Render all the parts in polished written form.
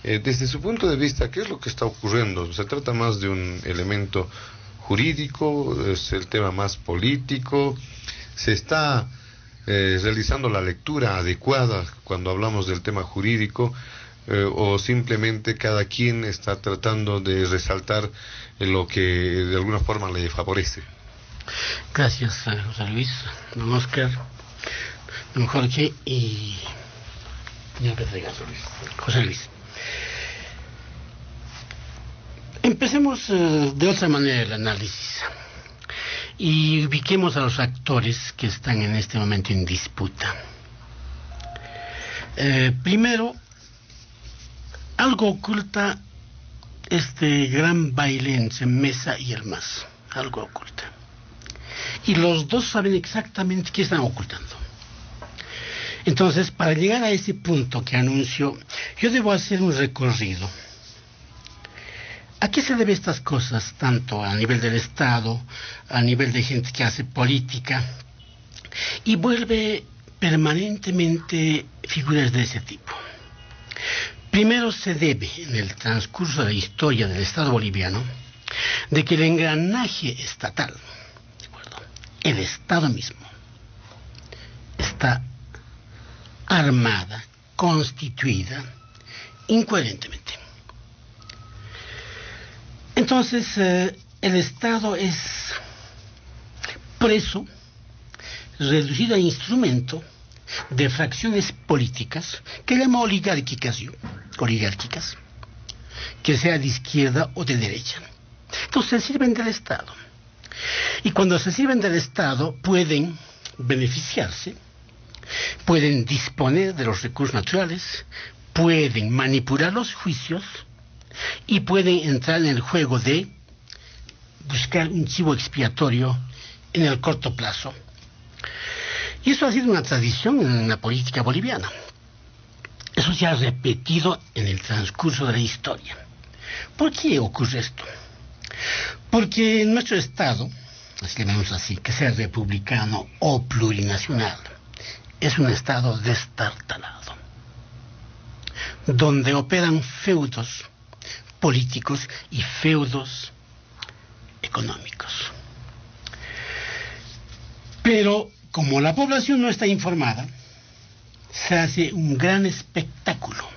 Desde su punto de vista, ¿qué es lo que está ocurriendo? ¿Se trata más de un elemento jurídico? ¿Es el tema más político? ¿Se está realizando la lectura adecuada cuando hablamos del tema jurídico? ¿O simplemente cada quien está tratando de resaltar lo que de alguna forma le favorece? Gracias, José Luis, don Oscar, don Jorge y José Luis. Empecemos de otra manera el análisis y ubiquemos a los actores que están en este momento en disputa. Primero, algo oculta este gran baile entre Mesa y el MAS, algo oculta. Y los dos saben exactamente qué están ocultando. Entonces, para llegar a ese punto que anuncio, yo debo hacer un recorrido. ¿A qué se deben estas cosas, tanto a nivel del Estado, a nivel de gente que hace política, y vuelve permanentemente figuras de ese tipo? Primero se debe, en el transcurso de la historia del Estado boliviano, de que el engranaje estatal, ¿de acuerdo?, el Estado mismo, está armada, constituida, incoherentemente. Entonces, el Estado es preso, reducido a instrumento de fracciones políticas que llama oligárquicas, que sea de izquierda o de derecha. Entonces se sirven del Estado. Y cuando se sirven del Estado pueden beneficiarse, pueden disponer de los recursos naturales, pueden manipular los juicios y pueden entrar en el juego de buscar un chivo expiatorio en el corto plazo. Y eso ha sido una tradición en la política boliviana. Eso se ha repetido en el transcurso de la historia. ¿Por qué ocurre esto? Porque en nuestro Estado, así le llamamos así, que sea republicano o plurinacional, es un Estado destartalado, donde operan feudos políticos y feudos económicos. Pero como la población no está informada, se hace un gran espectáculo,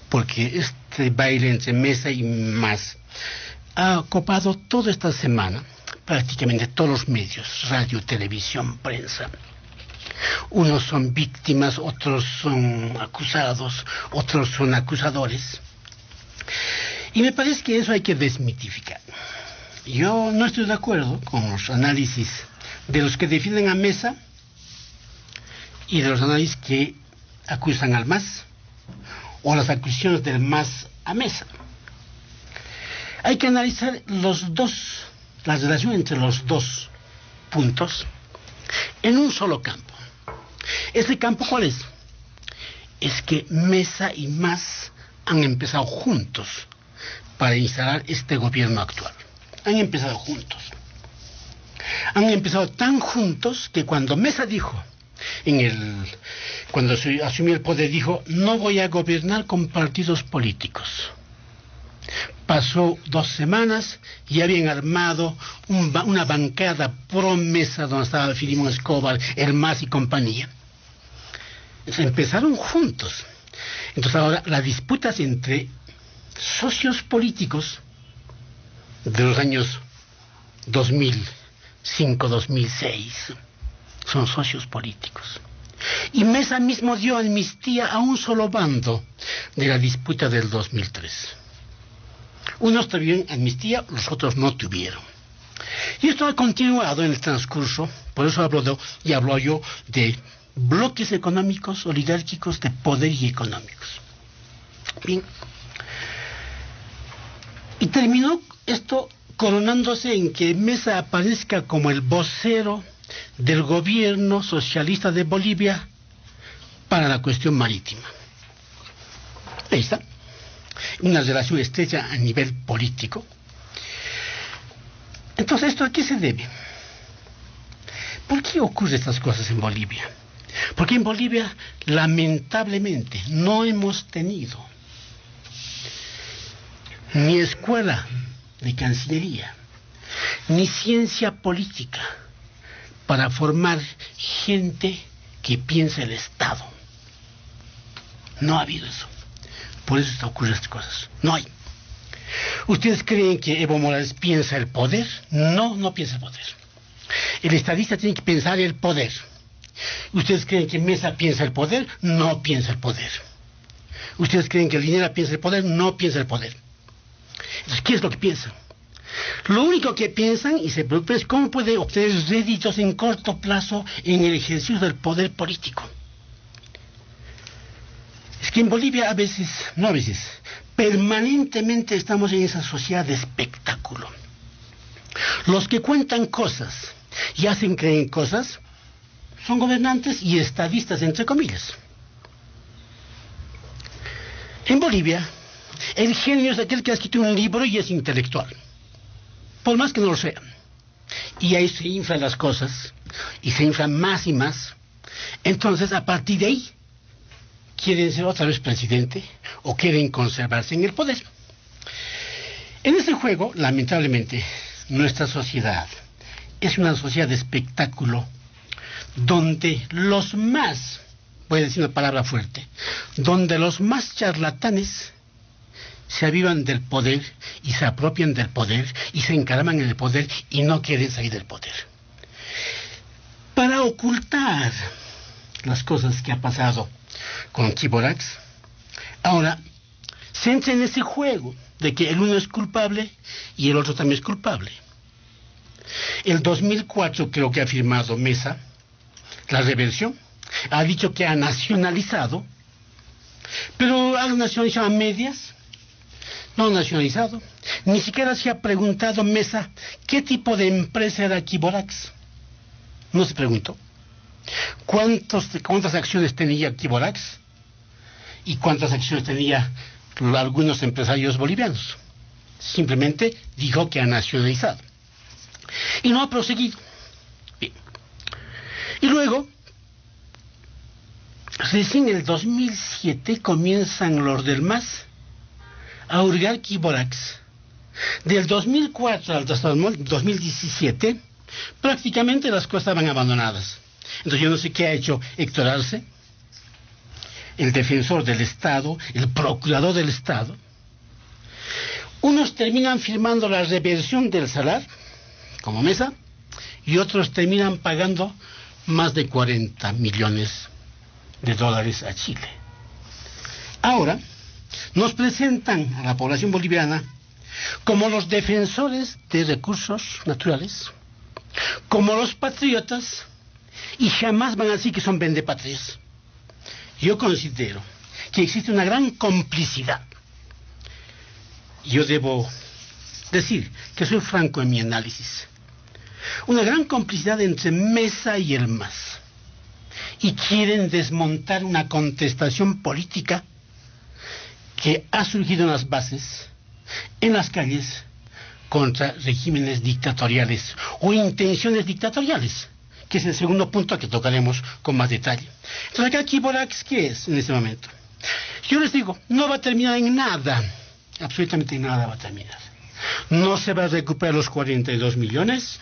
porque este baile entre Mesa y MAS ha copado toda esta semana prácticamente todos los medios, radio, televisión, prensa. Unos son víctimas, otros son acusados, otros son acusadores. Y me parece que eso hay que desmitificar. Yo no estoy de acuerdo con los análisis de los que defienden a Mesa y de los análisis que acusan al MAS, o las acusaciones del MAS a Mesa. Hay que analizar la relación entre los dos puntos en un solo campo. ¿Ese campo cuál es? Es que Mesa y MAS han empezado juntos para instalar este gobierno actual. Han empezado juntos. Han empezado tan juntos que cuando Mesa dijo, cuando asumió el poder, dijo: no voy a gobernar con partidos políticos. Pasó 2 semanas y habían armado una bancada pro Mesa donde estaba Filimón Escobar, el MAS y compañía. Entonces, empezaron juntos. Entonces ahora la disputa es entre socios políticos de los años 2005-2006. Son socios políticos. Y Mesa mismo dio amnistía a un solo bando de la disputa del 2003. Unos tuvieron amnistía, los otros no tuvieron. Y esto ha continuado en el transcurso, por eso hablo yo de bloques económicos, oligárquicos, de poder y económicos. Bien. Y terminó esto coronándose en que Mesa aparezca como el vocero del gobierno socialista de Bolivia para la cuestión marítima. Ahí está. Una relación estrecha a nivel político. Entonces, ¿esto a qué se debe? ¿Por qué ocurren estas cosas en Bolivia? Porque en Bolivia, lamentablemente, no hemos tenido ni escuela de Cancillería, ni ciencia política para formar gente que piensa el Estado. No ha habido eso. Por eso ocurren estas cosas. No hay. ¿Ustedes creen que Evo Morales piensa el poder? No, no piensa el poder. El estadista tiene que pensar el poder. ¿Ustedes creen que Mesa piensa el poder? No piensa el poder. ¿Ustedes creen que Linera piensa el poder? No piensa el poder. Entonces, ¿qué es lo que piensan? Lo único que piensan y se preocupan es cómo puede obtener réditos en corto plazo en el ejercicio del poder político. Es que en Bolivia permanentemente estamos en esa sociedad de espectáculo. Los que cuentan cosas y hacen creer cosas son gobernantes y estadistas, entre comillas. En Bolivia, el genio es aquel que ha escrito un libro y es intelectual, por más que no lo sea. Y ahí se inflan las cosas, y se inflan más y más. Entonces, a partir de ahí, quieren ser otra vez presidente o quieren conservarse en el poder. En ese juego, lamentablemente, nuestra sociedad es una sociedad de espectáculo donde los más, voy a decir una palabra fuerte, donde los más charlatanes se avivan del poder y se apropian del poder y se encaraman en el poder y no quieren salir del poder. Para ocultar las cosas que ha pasado con Quiborax, ahora se entra en ese juego de que el uno es culpable y el otro también es culpable. El 2004 creo que ha firmado Mesa la reversión, ha dicho que ha nacionalizado, pero ha nacionalizado a medias, no ha nacionalizado, ni siquiera se ha preguntado Mesa qué tipo de empresa era Quiborax, no se preguntó. ¿Cuántas acciones tenía Quiborax? ¿Y cuántas acciones tenía algunos empresarios bolivianos? Simplemente dijo que ha nacionalizado. Y no ha proseguido. Bien. Y luego, recién en el 2007 comienzan los del MAS a hurgar Quiborax. Del 2004 al 2017, prácticamente las cosas estaban abandonadas. Entonces yo no sé qué ha hecho Héctor Arce, el defensor del Estado, el procurador del Estado. Unos terminan firmando la reversión del salar, como Mesa, y otros terminan pagando más de 40 millones de dólares a Chile. Ahora, nos presentan a la población boliviana como los defensores de recursos naturales, como los patriotas, y jamás van a decir que son vendepatrias. Yo considero que existe una gran complicidad. Yo debo decir que soy franco en mi análisis. Una gran complicidad entre Mesa y el MAS. Y quieren desmontar una contestación política que ha surgido en las bases, en las calles, contra regímenes dictatoriales o intenciones dictatoriales, que es el segundo punto que tocaremos con más detalle. Entonces acá Quiborax, ¿qué es en este momento? Yo les digo, no va a terminar en nada, absolutamente nada va a terminar. No se va a recuperar los 42 millones,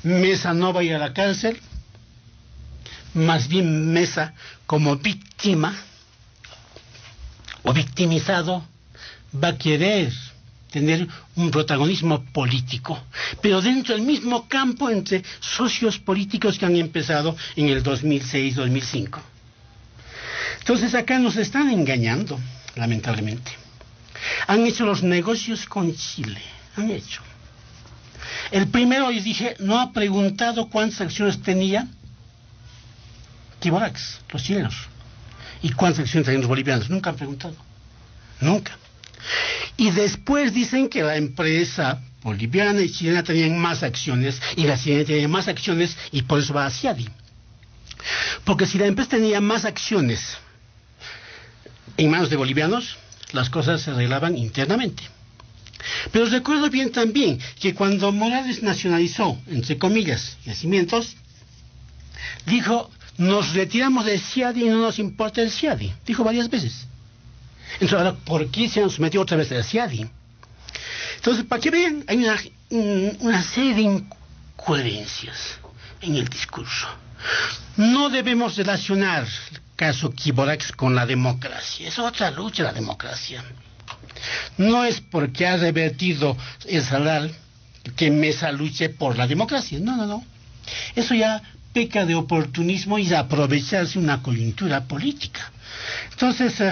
Mesa no va a ir a la cárcel, más bien Mesa como víctima o victimizado va a querer tener un protagonismo político, pero dentro del mismo campo entre socios políticos que han empezado en el 2006-2005. Entonces acá nos están engañando, lamentablemente. Han hecho los negocios con Chile, han hecho. El primero, les dije, no ha preguntado cuántas acciones tenía Quiborax, los chilenos, y cuántas acciones tenían los bolivianos. Nunca han preguntado, nunca. Y después dicen que la empresa boliviana y chilena tenían más acciones, y la chilena tenía más acciones, y por eso va a CIADI. Porque si la empresa tenía más acciones en manos de bolivianos, las cosas se arreglaban internamente. Pero recuerdo bien también que cuando Morales nacionalizó, entre comillas, yacimientos, dijo, nos retiramos del CIADI y no nos importa el CIADI. Dijo varias veces. Entonces, ahora, ¿por qué se han sometido otra vez al CIADI? Entonces, para que vean, hay una serie de incoherencias en el discurso. No debemos relacionar el caso Quiborax con la democracia. Es otra lucha la democracia. No es porque ha revertido el Salal que Mesa luche por la democracia. No. Eso ya peca de oportunismo y de aprovecharse una coyuntura política. Entonces,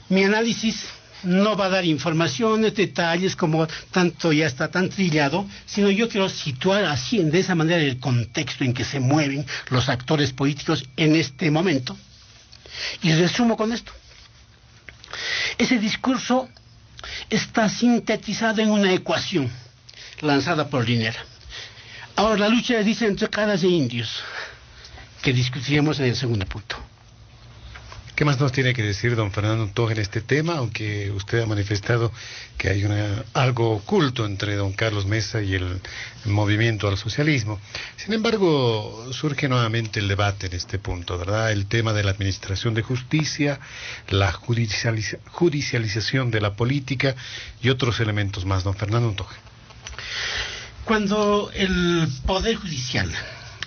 mi análisis no va a dar informaciones, detalles, como tanto ya está tan trillado, sino yo quiero situar así, de esa manera, el contexto en que se mueven los actores políticos en este momento. Y resumo con esto. Ese discurso está sintetizado en una ecuación lanzada por Linera. Ahora, la lucha dice entre caras de indios, que discutiremos en el segundo punto. ¿Qué más nos tiene que decir don Fernando Untoja en este tema? Aunque usted ha manifestado que hay algo oculto entre don Carlos Mesa y el movimiento al socialismo. Sin embargo, surge nuevamente el debate en este punto, ¿verdad? El tema de la administración de justicia, la judicialización de la política y otros elementos más. Don Fernando Untoja. Cuando el Poder Judicial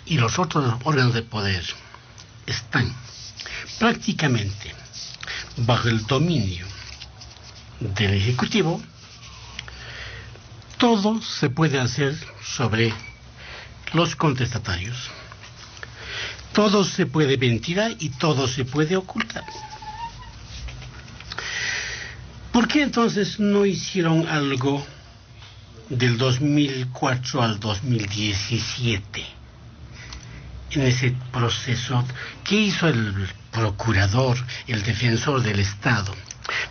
y los otros órganos de poder están prácticamente bajo el dominio del Ejecutivo, todo se puede hacer sobre los contestatarios. Todo se puede ventilar y todo se puede ocultar. ¿Por qué entonces no hicieron algo del 2004 al 2017? En ese proceso, ¿qué hizo el procurador, el defensor del Estado?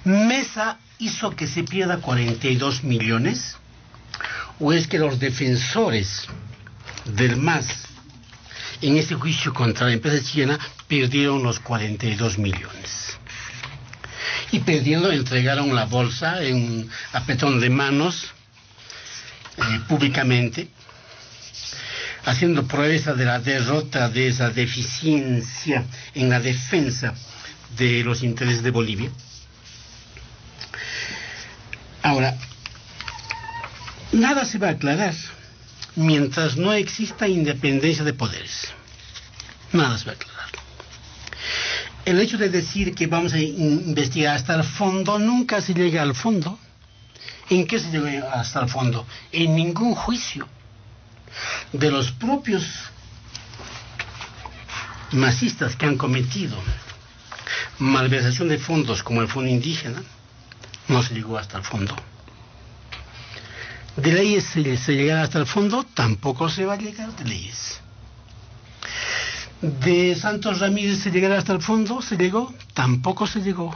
¿Mesa hizo que se pierda 42 millones? ¿O es que los defensores del MAS en ese juicio contra la empresa chilena perdieron los 42 millones? Y perdiendo, entregaron la bolsa en un apretón de manos públicamente, haciendo proeza de la derrota de esa deficiencia en la defensa de los intereses de Bolivia. Ahora, nada se va a aclarar mientras no exista independencia de poderes. Nada se va a aclarar. El hecho de decir que vamos a investigar hasta el fondo, nunca se llega al fondo. ¿En qué se llega hasta el fondo? En ningún juicio. De los propios masistas que han cometido malversación de fondos como el Fondo Indígena, no se llegó hasta el fondo. De leyes se llegará hasta el fondo, tampoco se va a llegar de leyes. De Santos Ramírez se llegará hasta el fondo, se llegó, tampoco se llegó.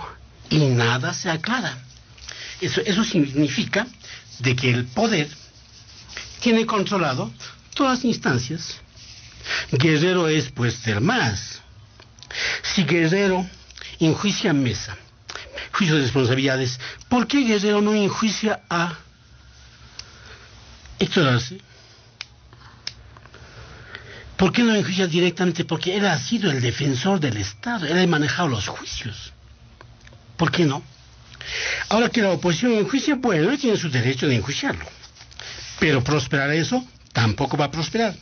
Y nada se aclara. Eso significa de que el poder tiene controlado todas las instancias. Guerrero es pues del MAS. Si Guerrero enjuicia a Mesa, juicio de responsabilidades, ¿por qué Guerrero no enjuicia a Héctor Arce? ¿Por qué no enjuicia directamente? Porque él ha sido el defensor del Estado, él ha manejado los juicios. ¿Por qué no? Ahora que la oposición enjuicia, bueno, él tiene su derecho de enjuiciarlo. Pero prosperar eso tampoco va a prosperar.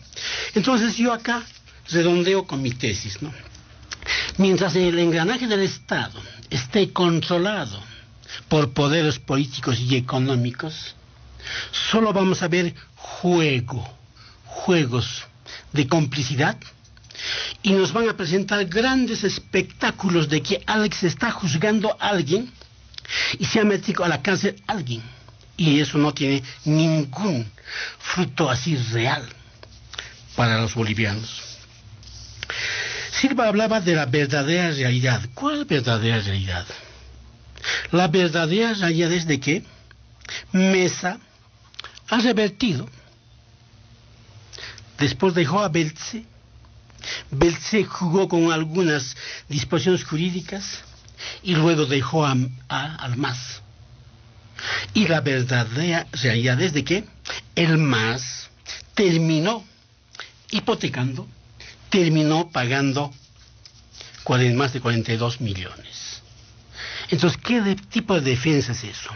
Entonces yo acá redondeo con mi tesis, ¿no? Mientras el engranaje del Estado esté controlado por poderes políticos y económicos, solo vamos a ver juegos de complicidad, y nos van a presentar grandes espectáculos de que Alex está juzgando a alguien y se ha metido a la cárcel a alguien. Y eso no tiene ningún fruto así real para los bolivianos. Silva hablaba de la verdadera realidad. ¿Cuál verdadera realidad? La verdadera realidad es de que Mesa ha revertido. Después dejó a Beltze. Beltze jugó con algunas disposiciones jurídicas y luego dejó al MAS. Y la verdadera realidad es de que el MAS terminó hipotecando, terminó pagando más de 42 millones. Entonces, ¿qué tipo de defensa es eso?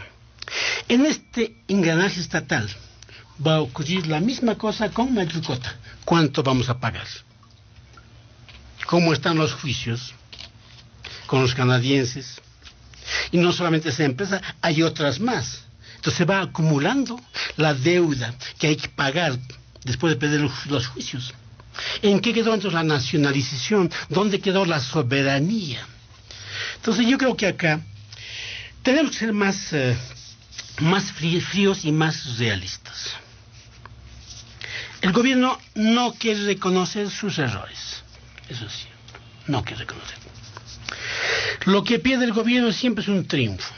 En este engranaje estatal va a ocurrir la misma cosa con Mayucota. ¿Cuánto vamos a pagar? ¿Cómo están los juicios con los canadienses? Y no solamente esa empresa, hay otras más. Entonces se va acumulando la deuda que hay que pagar después de perder los juicios. ¿En qué quedó entonces la nacionalización? ¿Dónde quedó la soberanía? Entonces yo creo que acá tenemos que ser más fríos y más realistas. El gobierno no quiere reconocer sus errores. Eso sí, no quiere reconocer. Lo que pide el gobierno siempre es un triunfo.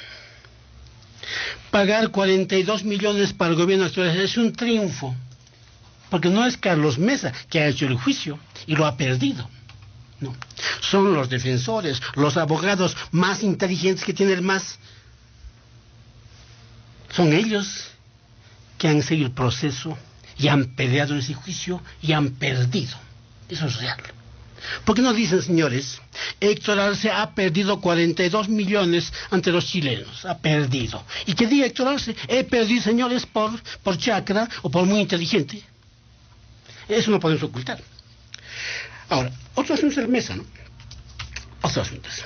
Pagar 42 millones para el gobierno actual es un triunfo. Porque no es Carlos Mesa que ha hecho el juicio y lo ha perdido. No. Son los defensores, los abogados más inteligentes que tiene el MAS. Son ellos que han seguido el proceso y han peleado en ese juicio y han perdido. Eso es real. ¿Por qué no dicen, señores? Héctor Arce ha perdido 42 millones ante los chilenos. Ha perdido. ¿Y qué diga Héctor Arce? He perdido, señores, por chacra o por muy inteligente. Eso no podemos ocultar. Ahora, otro asunto es Mesa, ¿no? Otro asunto es.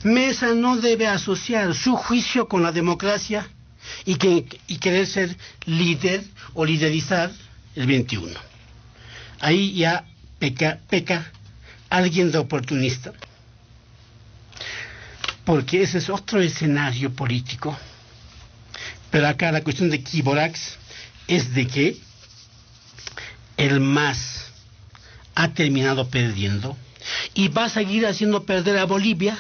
Mesa no debe asociar su juicio con la democracia y querer ser líder o liderizar el 21. Ahí ya peca alguien de oportunista, porque ese es otro escenario político. Pero acá la cuestión de Quiborax es de que el MAS ha terminado perdiendo y va a seguir haciendo perder a Bolivia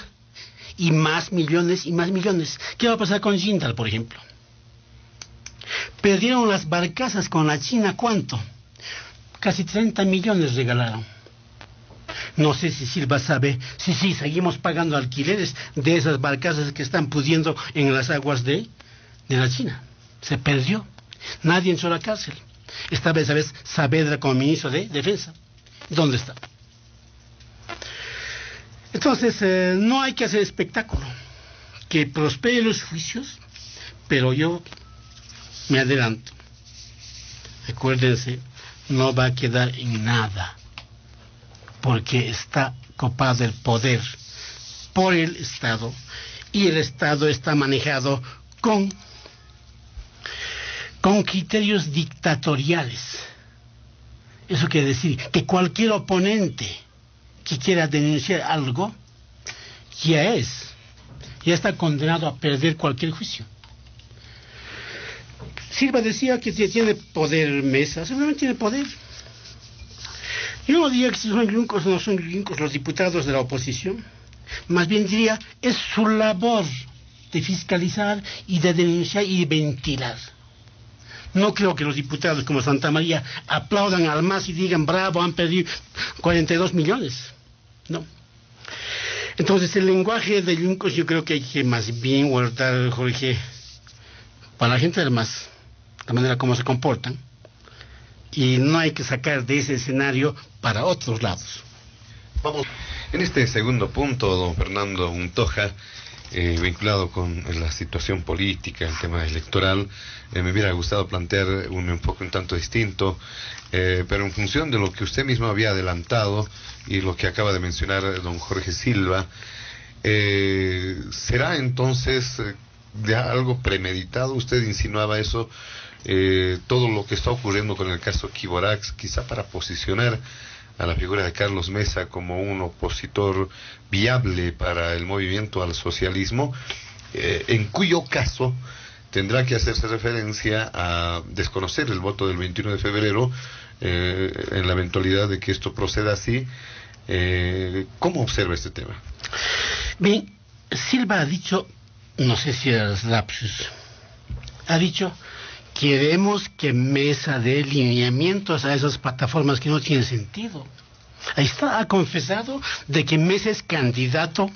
y más millones y más millones. ¿Qué va a pasar con Jindal, por ejemplo? Perdieron las barcazas con la China, ¿cuánto? Casi 30 millones regalaron. No sé si Silva sabe si seguimos pagando alquileres de esas barcazas que están pudiendo en las aguas de la China. Se perdió. Nadie entró a la cárcel. Esta vez, ¿sabes? Saavedra como ministro de Defensa. ¿Dónde está? Entonces, no hay que hacer espectáculo. Que prosperen los juicios, pero yo me adelanto. Acuérdense, no va a quedar en nada, porque está copado el poder por el Estado, y el Estado está manejado con criterios dictatoriales. Eso quiere decir que cualquier oponente que quiera denunciar algo ya está condenado a perder cualquier juicio. Silva decía que tiene poder Mesa, seguramente tiene poder. Yo no diría que son yuncos o no son yuncos los diputados de la oposición. Más bien diría, es su labor de fiscalizar y de denunciar y de ventilar. No creo que los diputados como Santa María aplaudan al MAS y digan, bravo, han perdido 42 millones. No. Entonces el lenguaje de yuncos yo creo que hay que más bien guardar, Jorge, para la gente del MAS, la manera como se comportan, y no hay que sacar de ese escenario para otros lados. Vamos. En este segundo punto, don Fernando Untoja, vinculado con la situación política, el tema electoral, me hubiera gustado plantear un enfoque un tanto distinto, pero en función de lo que usted mismo había adelantado y lo que acaba de mencionar don Jorge Silva, ¿será entonces ya algo premeditado? Usted insinuaba eso, todo lo que está ocurriendo con el caso Quiborax, quizá para posicionar a la figura de Carlos Mesa como un opositor viable para el movimiento al socialismo, en cuyo caso tendrá que hacerse referencia a desconocer el voto del 21 de febrero, en la eventualidad de que esto proceda así. ¿Cómo observa este tema? Bien, Silva ha dicho, no sé si es lapsus, ha dicho, queremos que Mesa dé lineamientos a esas plataformas que no tienen sentido. Ahí está, ha confesado de que Mesa es candidato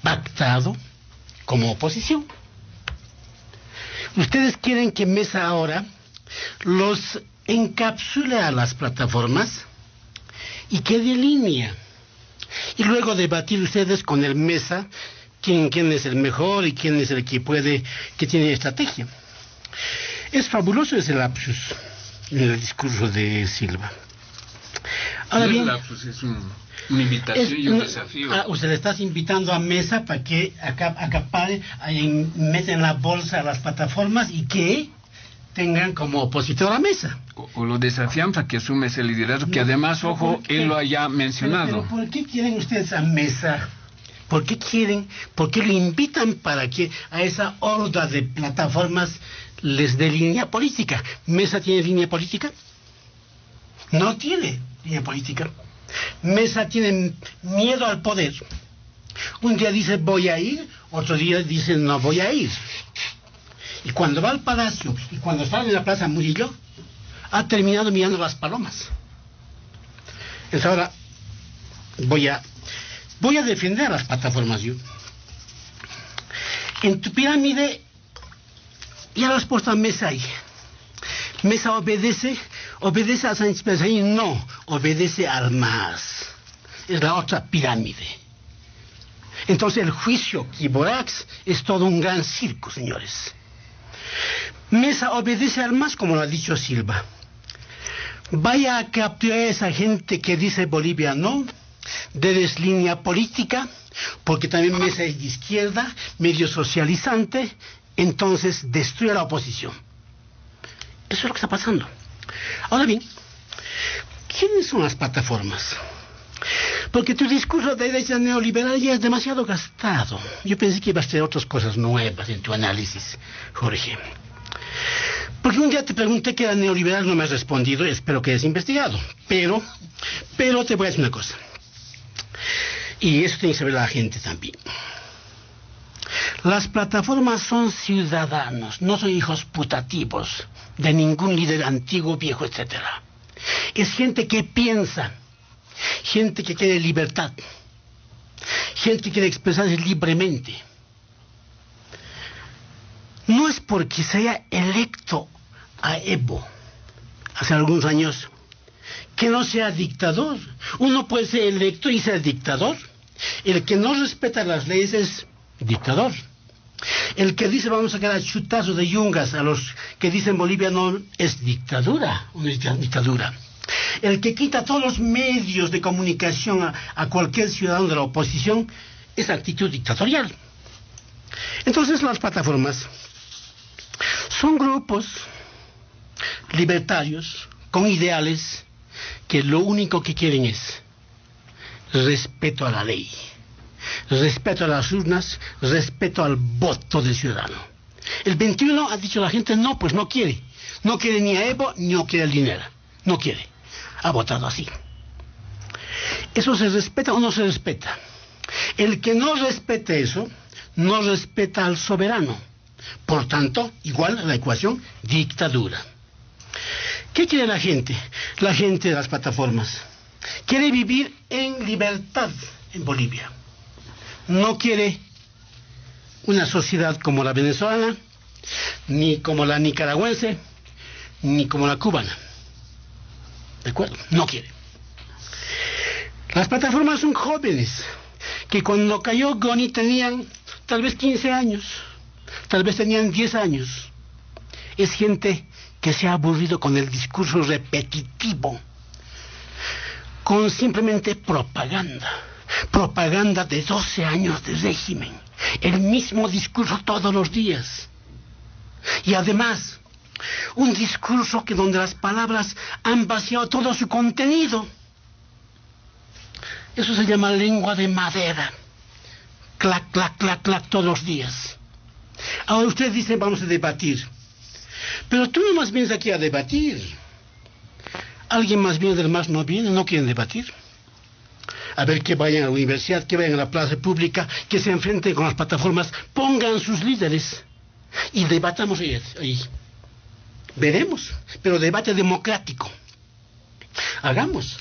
pactado como oposición. Ustedes quieren que Mesa ahora los encapsule a las plataformas y que dé línea. Y luego debatir ustedes con el Mesa quién es el mejor y quién es el que puede, que tiene estrategia. Es fabuloso ese lapsus en el discurso de Silva. Ahora el bien, lapsus es una invitación y un desafío. Usted le estás invitando a Mesa para que acapare, meta en la bolsa a las plataformas y que tengan como opositor a Mesa. O lo desafian para que asume ese liderazgo, que además, ojo, él lo haya mencionado. Pero ¿por qué quieren ustedes a Mesa? ¿Por qué lo invitan para que a esa horda de plataformas les dé línea política? ¿Mesa tiene línea política? No tiene línea política. Mesa tiene miedo al poder. Un día dice voy a ir, otro día dice no voy a ir. Y cuando va al palacio y cuando sale en la Plaza Murillo, ha terminado mirando las palomas. Entonces ahora voy a defender a las plataformas yo. En tu pirámide ya lo has puesto a Mesa ahí. Mesa obedece a Sánchez Peña, no, obedece al MAS. Es la otra pirámide. Entonces el juicio Quiborax es todo un gran circo, señores. Mesa obedece al MAS, como lo ha dicho Silva. Vaya a capturar a esa gente que dice Bolivia no, debes línea política, porque también Mesa es de izquierda, medio socializante, entonces destruye a la oposición. Eso es lo que está pasando. Ahora bien, ¿quiénes son las plataformas? Porque tu discurso de derecha neoliberal ya es demasiado gastado. Yo pensé que ibas a tener otras cosas nuevas en tu análisis, Jorge. Porque un día te pregunté que era neoliberal, no me has respondido, espero que hayas investigado. Pero te voy a decir una cosa. Y eso tiene que saber la gente también. Las plataformas son ciudadanos, no son hijos putativos de ningún líder antiguo, viejo, etcétera. Es gente que piensa, gente que quiere libertad, gente que quiere expresarse libremente. No es porque se haya electo a Evo hace algunos años que no sea dictador. Uno puede ser electo y ser dictador. El que no respeta las leyes es dictador. El que dice vamos a sacar a chutazos de yungas a los que dicen Bolivia no, es dictadura, una dictadura. El que quita todos los medios de comunicación a cualquier ciudadano de la oposición es actitud dictatorial. Entonces las plataformas son grupos libertarios con ideales que lo único que quieren es respeto a la ley, respeto a las urnas, respeto al voto del ciudadano. El 21 ha dicho la gente no, pues no quiere ni a Evo, ni no quiere el dinero, no quiere, ha votado así. ¿Eso se respeta o no se respeta? El que no respete eso, no respeta al soberano. Por tanto, igual a la ecuación, dictadura. ¿Qué quiere la gente? La gente de las plataformas quiere vivir en libertad en Bolivia. No quiere una sociedad como la venezolana, ni como la nicaragüense, ni como la cubana. ¿De acuerdo? No quiere. Las plataformas son jóvenes, que cuando cayó Goni tenían tal vez 15 años, tal vez tenían 10 años. Es gente que se ha aburrido con el discurso repetitivo, con simplemente propaganda de 12 años de régimen, el mismo discurso todos los días. Y además, un discurso que donde las palabras han vaciado todo su contenido. Eso se llama lengua de madera. Clac, clac, clac, clac todos los días. Ahora usted dice vamos a debatir. Pero tú no más vienes aquí a debatir. Alguien más viene del MAS no viene, no quieren debatir. A ver, que vayan a la universidad, que vayan a la plaza pública, que se enfrenten con las plataformas, pongan sus líderes y debatamos ahí. Veremos, pero debate democrático. Hagamos.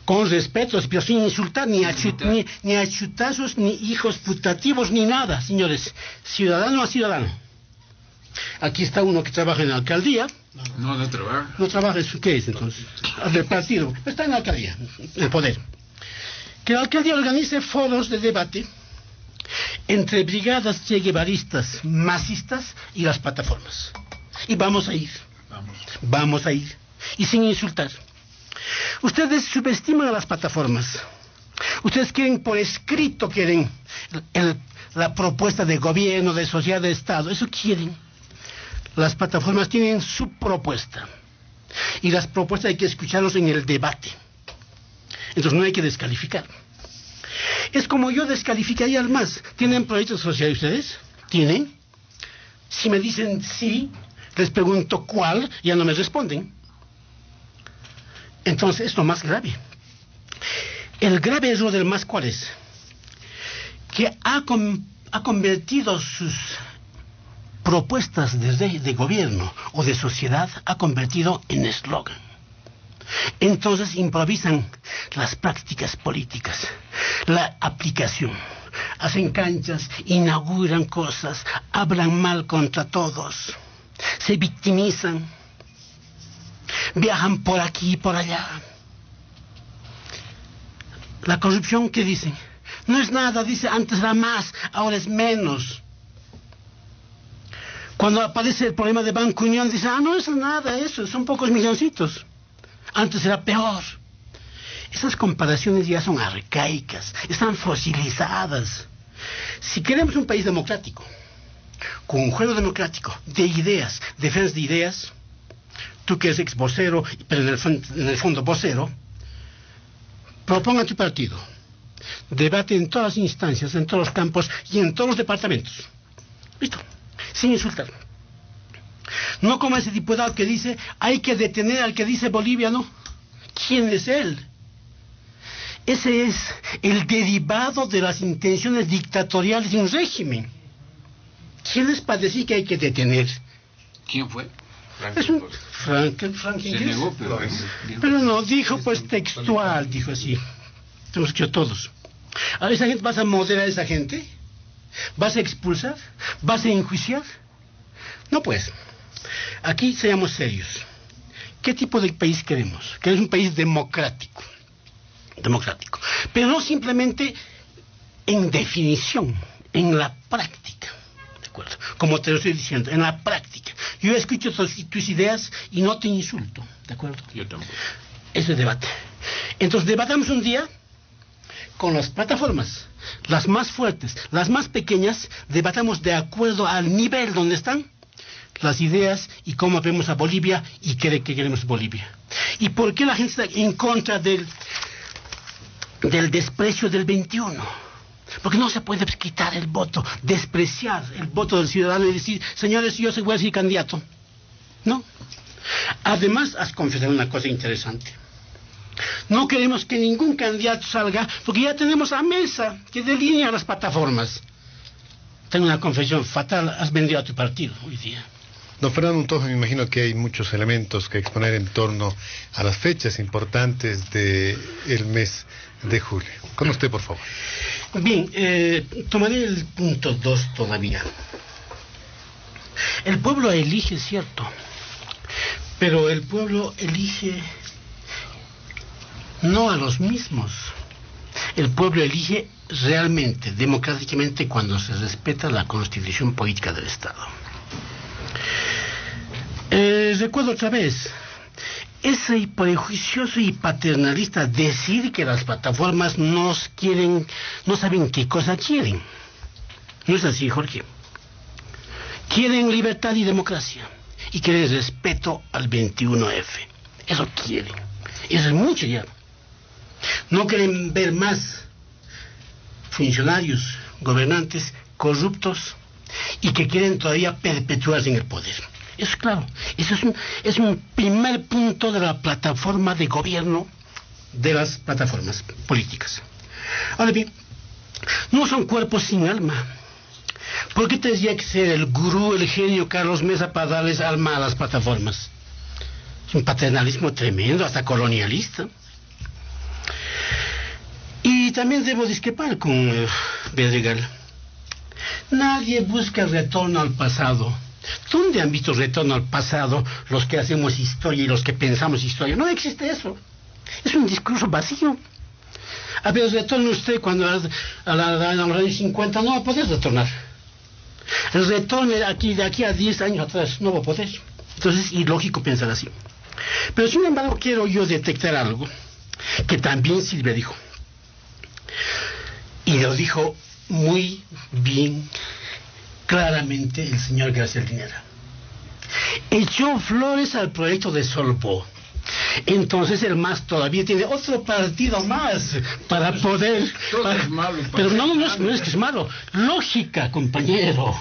Con respeto, pero sin insultar ni a chutazos, ni hijos putativos, ni nada, señores. Ciudadano a ciudadano. Aquí está uno que trabaja en la alcaldía. No trabaja. No trabaja, ¿qué es entonces? Del partido. Está en la alcaldía, en el poder. Que la alcaldía organice foros de debate entre brigadas cheguevaristas, masistas y las plataformas. Y vamos a ir. Vamos a ir. Y sin insultar. Ustedes subestiman a las plataformas. Ustedes quieren por escrito, la propuesta de gobierno, de sociedad, de Estado. Eso quieren. Las plataformas tienen su propuesta. Y las propuestas hay que escucharlos en el debate. Entonces no hay que descalificar. Es como yo descalificaría al MAS. ¿Tienen proyectos sociales ustedes? ¿Tienen? Si me dicen sí, les pregunto cuál, ya no me responden. Entonces es lo más grave. El grave error del MAS, ¿cuál es? Que ha convertido sus propuestas de gobierno o de sociedad, ha convertido en eslogan. Entonces improvisan las prácticas políticas, la aplicación, hacen canchas, inauguran cosas, hablan mal contra todos, se victimizan, viajan por aquí y por allá. La corrupción, ¿qué dicen? No es nada, dice, antes era más, ahora es menos. Cuando aparece el problema de Banco Unión, dice, no es nada eso, son pocos milloncitos. Antes era peor. Esas comparaciones ya son arcaicas, están fosilizadas. Si queremos un país democrático, con un juego democrático de ideas, defensa de ideas, tú que eres ex vocero, pero en el fondo vocero, proponga tu partido, debate en todas las instancias, en todos los campos y en todos los departamentos. Listo, sin insultar. No como ese diputado que dice, hay que detener al que dice Bolivia, ¿no? ¿Quién es él? Ese es el derivado de las intenciones dictatoriales de un régimen. ¿Quién es para decir que hay que detener? ¿Quién fue? Es un Frank Se negó, pero no, dijo pues textual, dijo así. Hemos hecho todos. ¿A esa gente vas a moderar a esa gente? ¿Vas a expulsar? ¿Vas a enjuiciar? No, pues. Aquí seamos serios. ¿Qué tipo de país queremos? Queremos un país democrático. Democrático. Pero no simplemente en definición, en la práctica. ¿De acuerdo? Como te lo estoy diciendo, en la práctica. Yo escucho tus ideas y no te insulto. ¿De acuerdo? Yo tampoco. Ese es debate. Entonces debatamos un día con las plataformas, las más fuertes, las más pequeñas, debatamos de acuerdo al nivel donde están las ideas y cómo vemos a Bolivia y qué queremos Bolivia. ¿Y por qué la gente está en contra del desprecio del 21? Porque no se puede quitar el voto, despreciar el voto del ciudadano y decir, señores, yo voy a ser candidato. No. Además, has confesado una cosa interesante. No queremos que ningún candidato salga porque ya tenemos la mesa que delinea las plataformas. Tengo una confesión fatal, has vendido a tu partido hoy día. Don Fernando Untoja, me imagino que hay muchos elementos que exponer en torno a las fechas importantes del mes de julio. Con usted, por favor. Bien, tomaré el punto 2 todavía. El pueblo elige, cierto, pero el pueblo elige no a los mismos. El pueblo elige realmente, democráticamente, cuando se respeta la constitución política del Estado. Recuerdo otra vez, ese prejuicioso y paternalista decir que las plataformas no saben qué cosa quieren. No es así, Jorge. Quieren libertad y democracia. Y quieren respeto al 21F. Eso quieren. Eso es mucho ya. No quieren ver más funcionarios, gobernantes corruptos y que quieren todavía perpetuarse en el poder. Eso es claro. Eso es un primer punto de la plataforma de gobierno de las plataformas políticas. Ahora bien, no son cuerpos sin alma. ¿Por qué tendría que ser el gurú, el genio Carlos Mesa para darles alma a las plataformas? Es un paternalismo tremendo, hasta colonialista. Y también debo discrepar con Bedregal. Nadie busca retorno al pasado. ¿Dónde han visto retorno al pasado los que hacemos historia y los que pensamos historia? No existe eso. Es un discurso vacío. A ver, retorne usted cuando a los años 50 no va a poder retornar. El retorno de aquí a 10 años atrás no va a poder. Entonces es ilógico pensar así. Pero sin embargo quiero yo detectar algo que también Silvia dijo. Y lo dijo muy bien, claramente el señor García Linera. Echó flores al proyecto de Solvó. Entonces el MAS todavía tiene otro partido más para poder... Es malo, pero no es que es malo. Lógica, compañero.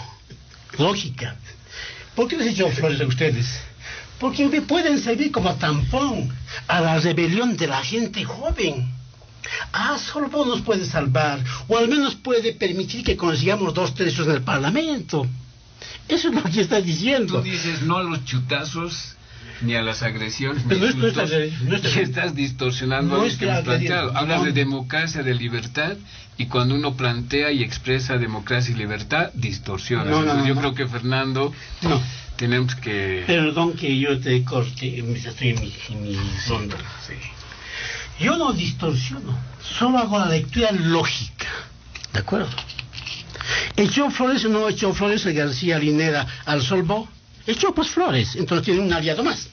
Lógica. ¿Por qué les echó flores a ustedes? Porque pueden servir como tampón a la rebelión de la gente joven. Solvó nos puede salvar, o al menos puede permitir que consigamos 2/3 en el Parlamento. Eso es lo que está diciendo. Tú dices no a los chutazos, ni a las agresiones, pero ni y estás distorsionando lo que hemos planteado. Hablas de democracia, de libertad, y cuando uno plantea y expresa democracia y libertad, distorsiona. Yo creo que, Fernando, tenemos que... Perdón que yo te corte, estoy en mi ronda. Sí. Yo no distorsiono, solo hago la lectura lógica. ¿De acuerdo? ¿Echó flores o no echó flores a García Linera al Solvó? Echó pues flores, entonces tiene un aliado más.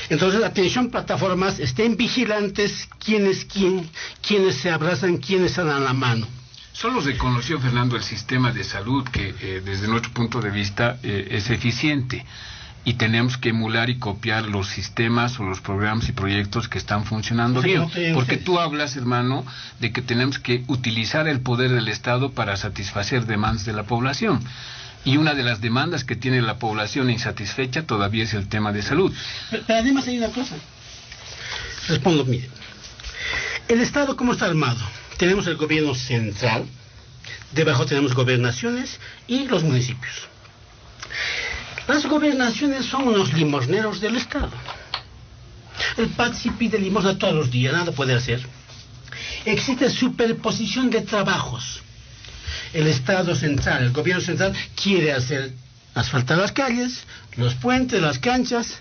Entonces, atención, plataformas, estén vigilantes quién es quién, quiénes se abrazan, quiénes se dan la mano. Solo reconoció, Fernando, el sistema de salud que desde nuestro punto de vista es eficiente. Y tenemos que emular y copiar los sistemas o los programas y proyectos que están funcionando bien. Porque tú hablas, hermano, de que tenemos que utilizar el poder del Estado para satisfacer demandas de la población. Y una de las demandas que tiene la población insatisfecha todavía es el tema de salud. Pero además hay una cosa. Respondo, mire. El Estado, ¿cómo está armado? Tenemos el gobierno central, debajo tenemos gobernaciones y los municipios. Las gobernaciones son unos limosneros del Estado. El PATSI pide limosna todos los días, nada puede hacer. Existe superposición de trabajos. El Estado central, el gobierno central, quiere hacer asfaltar las calles, los puentes, las canchas,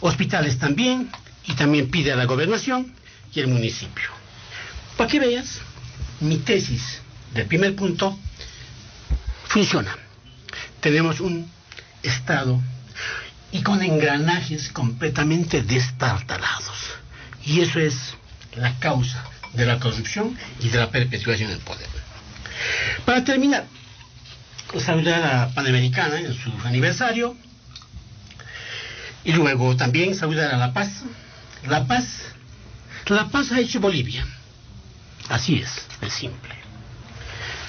hospitales también, y también pide a la gobernación y el municipio. Para que veas, mi tesis del primer punto funciona. Tenemos un Estado y con engranajes completamente destartalados, y eso es la causa de la corrupción y de la perpetuación del poder. Para terminar, saludar a la Panamericana en su aniversario, y luego también saludar a La Paz. La Paz ha hecho Bolivia. Así es simple.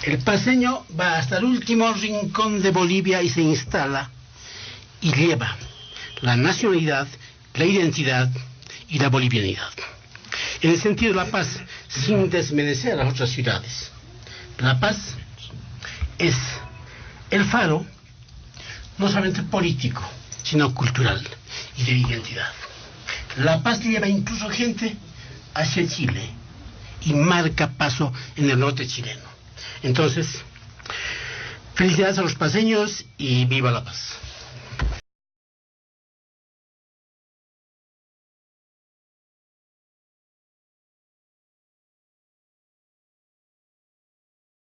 El paceño va hasta el último rincón de Bolivia y se instala y lleva la nacionalidad, la identidad y la bolivianidad. En el sentido de La Paz, sin desmerecer a las otras ciudades. La Paz es el faro, no solamente político, sino cultural y de identidad. La Paz lleva incluso gente hacia Chile y marca paso en el norte chileno. Entonces, felicidades a los paceños y viva La Paz.